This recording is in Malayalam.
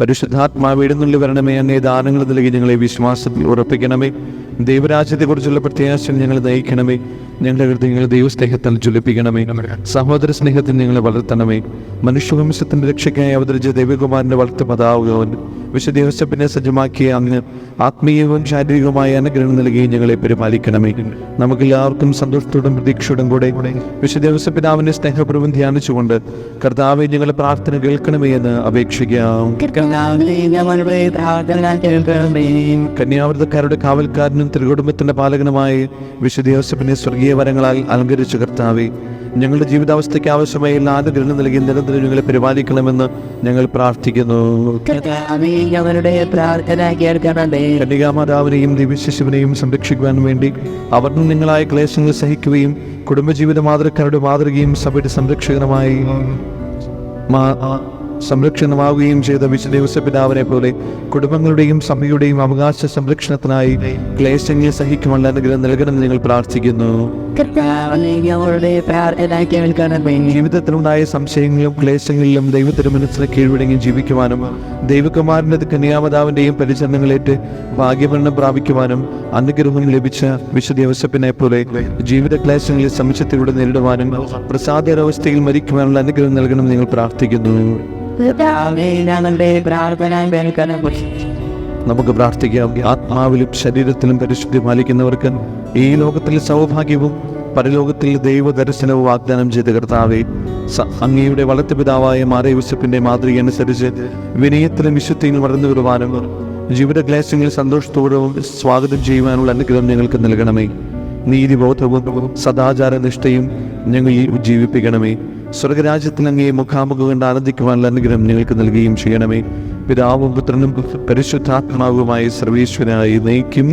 പരിശുദ്ധാത്മാവ് എഴുന്നള്ളി വരണമേ. അങ്ങേ ദാനങ്ങൾ നൽകി ഞങ്ങളെ വിശ്വാസത്തിൽ ഉറപ്പിക്കണമേ. ദൈവരാജ്യത്തെക്കുറിച്ചുള്ള പ്രത്യാശ ഞങ്ങളെ നയിക്കണമേ. ഞങ്ങളുടെ ഹൃദയങ്ങൾ ദൈവസ്നേഹത്താൽ ജ്വലിപ്പിക്കണമേ. സഹോദര സ്നേഹത്തിൽ ഞങ്ങളെ വളർത്തണമേ. മനുഷ്യവംശത്തിന്റെ രക്ഷയ്ക്കായി അവതരിച്ച ദൈവകുമാരന്റെ വളർത്തു പതാവുകവൻ വിശുദ്ധ യോസേപ്പിനെ സജ്ജമാക്കിയ അങ്ങ് ആത്മീയവും ശാരീരികവുമായ അനുഗ്രഹം നൽകി ഞങ്ങളെ പരിപാലിക്കണമേ. നമുക്കെല്ലാവർക്കും സന്തോഷത്തോടും പ്രതീക്ഷയോടും കൂടെ വിശുദ്ധ യോസേപ്പിതാവിന്റെ സ്നേഹപൂർവ്വം ധ്യാനിച്ചുകൊണ്ട് കർത്താവെ ഞങ്ങളുടെ പ്രാർത്ഥന കേൾക്കണമേ എന്ന് അപേക്ഷിക്കാം. കന്യാവ്രതക്കാരുടെ കാവൽക്കാരനും തിരുകുടുംബത്തിന്റെ പാലകനുമായ വിശുദ്ധ യോസേപ്പിനെ സ്വർഗീയ വരങ്ങളാൽ അലങ്കരിച്ച കർത്താവെ, ഞങ്ങളുടെ ജീവിതാവസ്ഥയ്ക്ക് ആവശ്യമായ എല്ലാ അനുഗ്രഹം നൽകി നിരന്തരം ഞങ്ങളെ പരിപാലിക്കണമെന്ന് ഞങ്ങൾ പ്രാർത്ഥിക്കുന്നു. കന്യകാമാതാവിനെയും ദിവ്യശിശുവിനെയും സംരക്ഷിക്കുവാൻ വേണ്ടി അവർ നിങ്ങളായ ക്ലേശങ്ങൾ സഹിക്കുകയും കുടുംബജീവിത മാതൃക്കാരുടെ മാതൃകയും സഭയുടെ സംരക്ഷണമാവുകയും ചെയ്ത വിശുദ്ധ യോസേപ്പിതാവിനെ പോലെ കുടുംബങ്ങളുടെയും സഭയുടെയും അവകാശ സംരക്ഷണത്തിനായി ക്ലേശങ്ങൾ സഹിക്കുവാനുള്ള അനുഗ്രഹം നൽകണമെന്ന് ഞങ്ങൾ പ്രാർത്ഥിക്കുന്നു. ജീവിതത്തിലുണ്ടായ സംശയങ്ങളിലും ക്ലേശങ്ങളിലും ദൈവത്തിരുമനസ്സിന് കീഴ്വഴങ്ങി ജീവിക്കുവാനും ദൈവകുമാരന്റെ കന്യാമാതാവിന്റെയും പരിചരണങ്ങളേറ്റ് ഭാഗ്യമരണം പ്രാപിക്കുവാനും അനുഗ്രഹം ലഭിച്ച വിശുദ്ധ യോസേപ്പിനെ പോലെ ജീവിത ക്ലേശങ്ങളിൽ സമുച്ചയത്തിലൂടെ നേരിടുവാനും പ്രസാദാവസ്ഥയിൽ മരിക്കുവാനുള്ള അനുഗ്രഹം നൽകണമെന്ന് ഞങ്ങൾ പ്രാർത്ഥിക്കുന്നു. നമുക്ക് പ്രാർത്ഥിക്കാം. ആത്മാവിലും ശരീരത്തിലും പരിശുദ്ധി പാലിക്കുന്നവർക്ക് ഈ ലോകത്തിൽ സൗഭാഗ്യവും പരലോകത്തിൽ ദൈവദർശനവും വാഗ്ദാനം ചെയ്ത കർത്താവേ, അങ്ങയുടെ വളർത്തുപിതാവായ മാറിയ യോസേപ്പിന്റെ മാതൃക അനുസരിച്ച് വിനയത്തിലും വിശുദ്ധിയിലും വളർന്നു വരുവാനും ജീവിത ക്ലേശങ്ങളിൽ സന്തോഷത്തോടും സ്വാഗതം ചെയ്യുവാനുള്ള അനുഗ്രഹം ഞങ്ങൾക്ക് നൽകണമേ. നീതിബോധവും സദാചാര നിഷ്ഠയും ഞങ്ങൾ ജീവിപ്പിക്കണമേ. സ്വർഗരാജ്യത്തിൽ അങ്ങേ മുഖാമുഖം കണ്ട് ആനന്ദിക്കുവാനുള്ള അനുഗ്രഹം ഞങ്ങൾക്ക് നൽകുകയും ചെയ്യണമേ. പിതാവും പുത്രനും പരിശുദ്ധാത്മാവുമായി സർവീശ്വരനായി നയിക്കും.